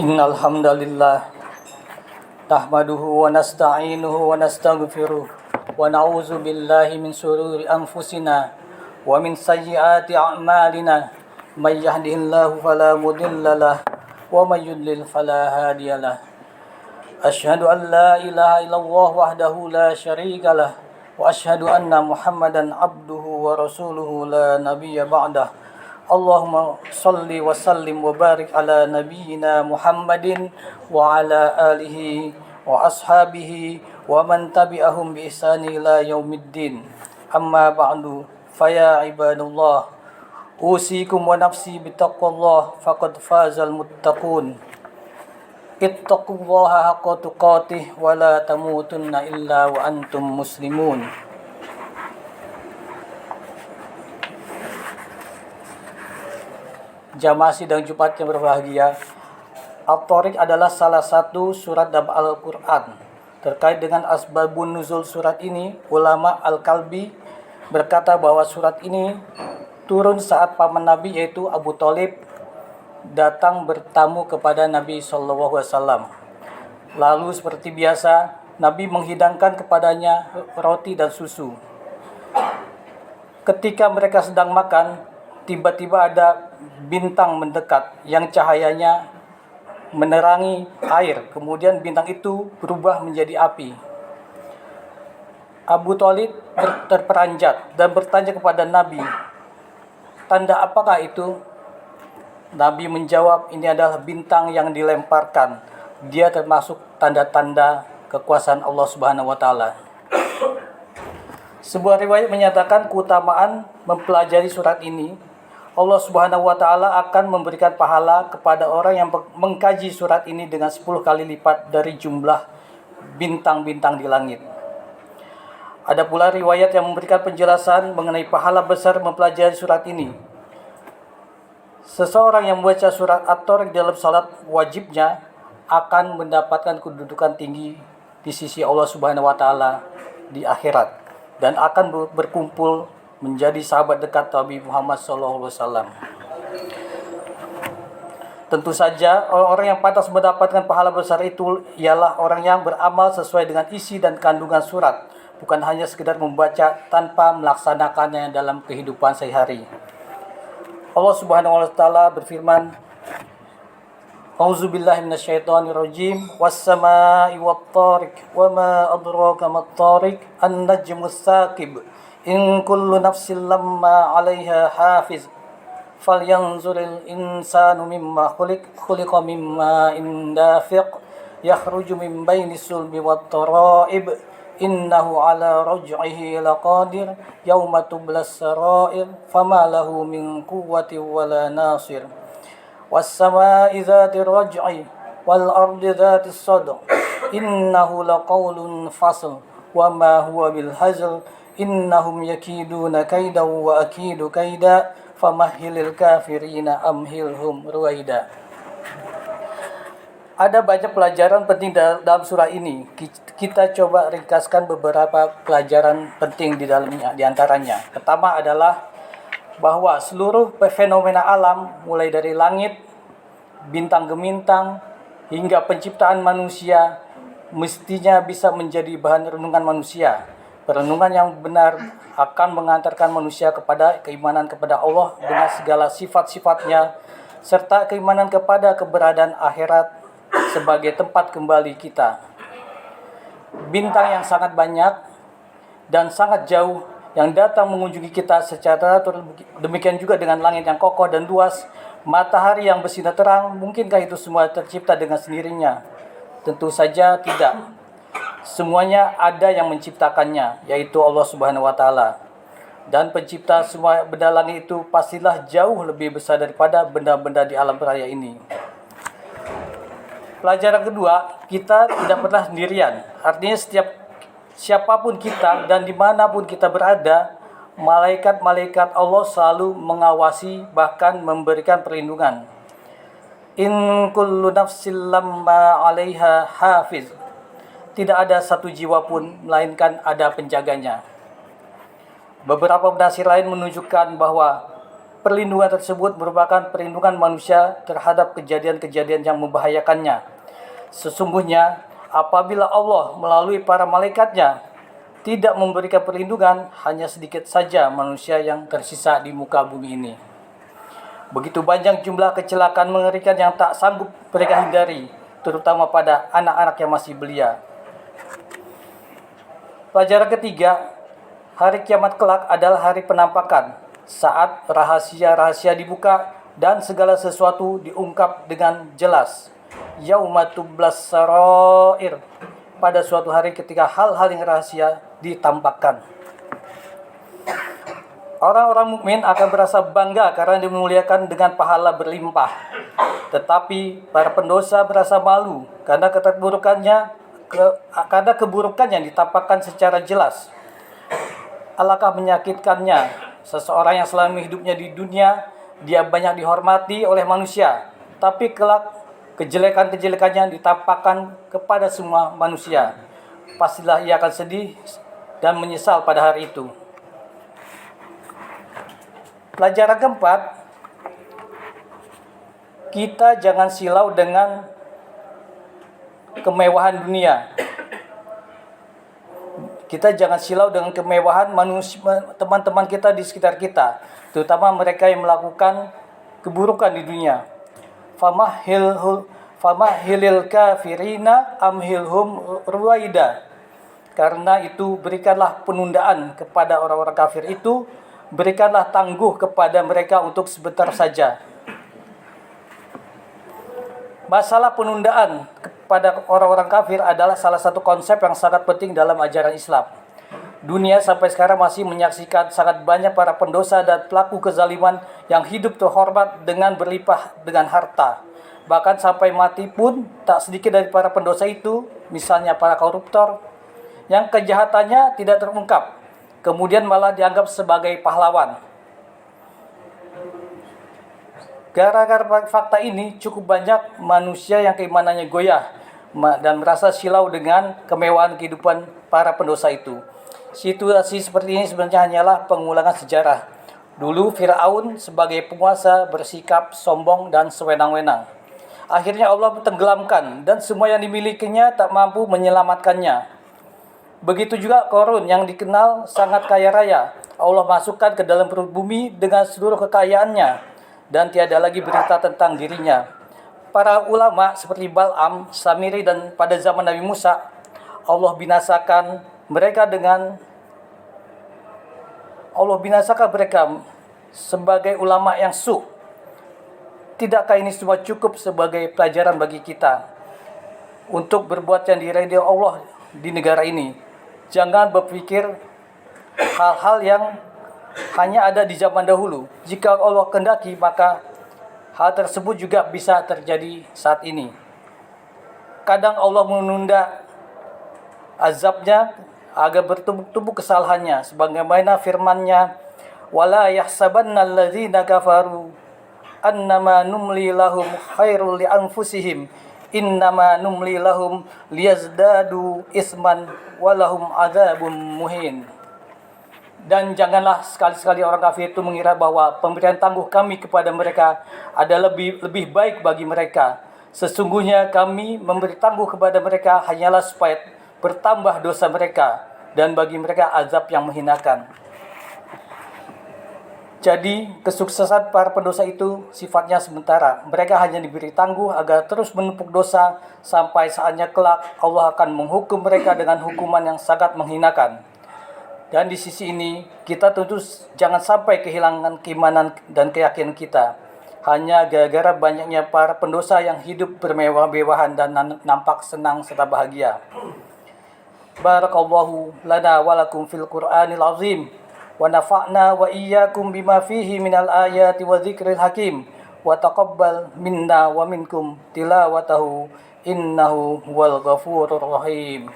Innal hamdalillah nahmaduhu wa nasta'inuhu wa nastaghfiruh wa na'udzu billahi min shururi anfusina wa min sayyiati a'malina may yahdihillahu fala mudhillalah wa may yudlil fala hadiyalah. Asyhadu an la ilaha illallah wahdahu la syarikalah wa asyhadu anna Muhammadan abduhu wa rasuluhu la nabiyya ba'dah. Allahumma salli wa sallim wa barik ala nabiyyina Muhammadin wa ala alihi wa ashabihi wa man tabi'ahum bi ihsani ila yaumiddin. Amma ba'du, faya ibadallah, usikum wa nafsi bittaqwallah faqad fazal muttaqun. Ittaqullaha haqqa tuqatih wa la tamutunna illa wa antum muslimun. Jamaah sidang Jumat yang berbahagia, At-Thariq adalah salah satu surat dalam Al-Quran. Terkait dengan asbabun nuzul surat ini, ulama Al-Kalbi berkata bahwa surat ini turun saat paman Nabi yaitu Abu Thalib datang bertamu kepada Nabi SAW. Lalu seperti biasa, Nabi menghidangkan kepadanya roti dan susu. Ketika mereka sedang makan, tiba-tiba ada bintang mendekat yang cahayanya menerangi air. Kemudian bintang itu berubah menjadi api. Abu Thalib terperanjat dan bertanya kepada Nabi, "Tanda apakah itu?" Nabi menjawab, "Ini adalah bintang yang dilemparkan. Dia termasuk tanda-tanda kekuasaan Allah Subhanahu wa taala." Sebuah riwayat menyatakan keutamaan mempelajari surat ini. Allah Subhanahu wa taala akan memberikan pahala kepada orang yang mengkaji surat ini dengan 10 kali lipat dari jumlah bintang-bintang di langit. Ada pula riwayat yang memberikan penjelasan mengenai pahala besar mempelajari surat ini. Seseorang yang membaca surat At-Thariq dalam salat wajibnya akan mendapatkan kedudukan tinggi di sisi Allah Subhanahu wa taala di akhirat dan akan berkumpul menjadi sahabat dekat Nabi Muhammad SAW. Tentu saja orang-orang yang pantas mendapatkan pahala besar itu ialah orang yang beramal sesuai dengan isi dan kandungan surat, bukan hanya sekedar membaca tanpa melaksanakannya dalam kehidupan sehari-hari. Allah Subhanahu wa taala berfirman, A'udzubillahi minasyaitonirrajim. Was-samaa'i wat-thariq wa ma adraka mat-thariq an-najmus tsaqib. In kullu nafsin lamma 'alaiha hafiz. Falyanzuril insanu mimma khuliqa mimma dafiq yakhruju min baini sulbi wat-tara'ib. Innahu 'ala raj'ihi laqadir yauma tublas sarair fama lahu min quwwatin wala nasir. Was-samaa'i dzatir raj'i wal ardi dzatis sadq. Innahu laqaulun fasl wa ma huwa bil hazl. Innahum yakiduna kaidan wa akidu kaida famahhilil kafirina amhilhum ruwaida. Ada banyak pelajaran penting dalam surah ini. Kita coba ringkaskan beberapa pelajaran penting di dalamnya. Di antaranya, pertama adalah bahwa seluruh fenomena alam, mulai dari langit, bintang gemintang, hingga penciptaan manusia, mestinya bisa menjadi bahan renungan manusia. Perenungan yang benar akan mengantarkan manusia kepada keimanan kepada Allah dengan segala sifat-sifatnya, serta keimanan kepada keberadaan akhirat sebagai tempat kembali kita. Bintang yang sangat banyak dan sangat jauh yang datang mengunjungi kita secara demikian juga dengan langit yang kokoh dan luas, matahari yang bersinar terang, mungkinkah itu semua tercipta dengan sendirinya? Tentu saja tidak. Semuanya ada yang menciptakannya, yaitu Allah Subhanahu wa taala. Dan pencipta semua benda langit itu pastilah jauh lebih besar daripada benda-benda di alam raya ini. Pelajaran kedua, kita tidak pernah sendirian. Artinya siapapun kita dan dimanapun kita berada, malaikat-malaikat Allah selalu mengawasi, bahkan memberikan perlindungan. In kullu nafsin lamma 'alaiha hafiz. Tidak ada satu jiwa pun melainkan ada penjaganya. Beberapa penafsir lain menunjukkan bahwa perlindungan tersebut merupakan perlindungan manusia terhadap kejadian-kejadian yang membahayakannya. Sesungguhnya, apabila Allah melalui para malaikatnya tidak memberikan perlindungan, hanya sedikit saja manusia yang tersisa di muka bumi ini. Begitu banyak jumlah kecelakaan mengerikan yang tak sanggup mereka hindari, terutama pada anak-anak yang masih belia. Pelajaran ketiga, hari kiamat kelak adalah hari penampakan, saat rahasia-rahasia dibuka dan segala sesuatu diungkap dengan jelas. Yauma tublas sarair, pada suatu hari ketika hal-hal yang rahasia ditampakkan. Orang-orang mukmin akan berasa bangga karena dimuliakan dengan pahala berlimpah. Tetapi para pendosa berasa malu karena keburukannya ditampakkan secara jelas. Alangkah menyakitkannya seseorang yang selama hidupnya di dunia dia banyak dihormati oleh manusia, tapi kelak kejelekan-kejelekannya ditampakkan kepada semua manusia. Pastilah ia akan sedih dan menyesal pada hari itu. Pelajaran keempat, kita jangan silau dengan kemewahan dunia. Kita jangan silau dengan kemewahan manusia, teman-teman kita di sekitar kita, terutama mereka yang melakukan keburukan di dunia. Famahilil kafirina amhilhum ruwaida. Karena itu berikanlah penundaan kepada orang-orang kafir itu, berikanlah tangguh kepada mereka untuk sebentar saja. Masalah penundaan kepada orang-orang kafir adalah salah satu konsep yang sangat penting dalam ajaran Islam. Dunia sampai sekarang masih menyaksikan sangat banyak para pendosa dan pelaku kezaliman yang hidup terhormat dengan berlimpah dengan harta. Bahkan sampai mati pun tak sedikit dari para pendosa itu, misalnya para koruptor, yang kejahatannya tidak terungkap, kemudian malah dianggap sebagai pahlawan. Gara-gara fakta ini, cukup banyak manusia yang keimanannya goyah dan merasa silau dengan kemewahan kehidupan para pendosa itu. Situasi seperti ini sebenarnya hanyalah pengulangan sejarah. Dulu Fir'aun sebagai penguasa bersikap sombong dan sewenang-wenang. Akhirnya Allah tenggelamkan dan semua yang dimilikinya tak mampu menyelamatkannya. Begitu juga Qarun yang dikenal sangat kaya raya. Allah masukkan ke dalam perut bumi dengan seluruh kekayaannya dan tiada lagi berita tentang dirinya. Para ulama seperti Bal'am, Samiri dan pada zaman Nabi Musa, Allah binasakan mereka sebagai ulama yang su'. Tidakkah ini semua cukup sebagai pelajaran bagi kita untuk berbuat yang diridhai Allah di negara ini? Jangan berpikir hal-hal yang hanya ada di zaman dahulu. Jika Allah kehendaki, maka hal tersebut juga bisa terjadi saat ini. Kadang Allah menunda azabnya agar bertumbuk-tumbuk kesalahannya, sebagaimana firman-Nya, "Wala yahsabanna alladzina kafaru annama numli lahum khairul li anfusihim innama numli lahum liyazdadu isman walahum adzabun muhin." Dan janganlah sekali-sekali orang kafir itu mengira bahwa pemberian tangguh kami kepada mereka adalah lebih baik bagi mereka. Sesungguhnya kami memberi tangguh kepada mereka hanyalah supaya bertambah dosa mereka dan bagi mereka azab yang menghinakan. Jadi, kesuksesan para pendosa itu sifatnya sementara. Mereka hanya diberi tangguh agar terus menumpuk dosa sampai saatnya kelak Allah akan menghukum mereka dengan hukuman yang sangat menghinakan. Dan di sisi ini, kita tentu jangan sampai kehilangan keimanan dan keyakinan kita. Hanya gara-gara banyaknya para pendosa yang hidup bermewah-mewahan dan nampak senang serta bahagia. Barakallahu lana walakum fil Qur'anil azim. Wa nafa'na wa iyyakum bima fihi minal ayati wa dzikril hakim. Wa taqabbal minna wa minkum tilawatahu innahu huwal ghafurur rahim.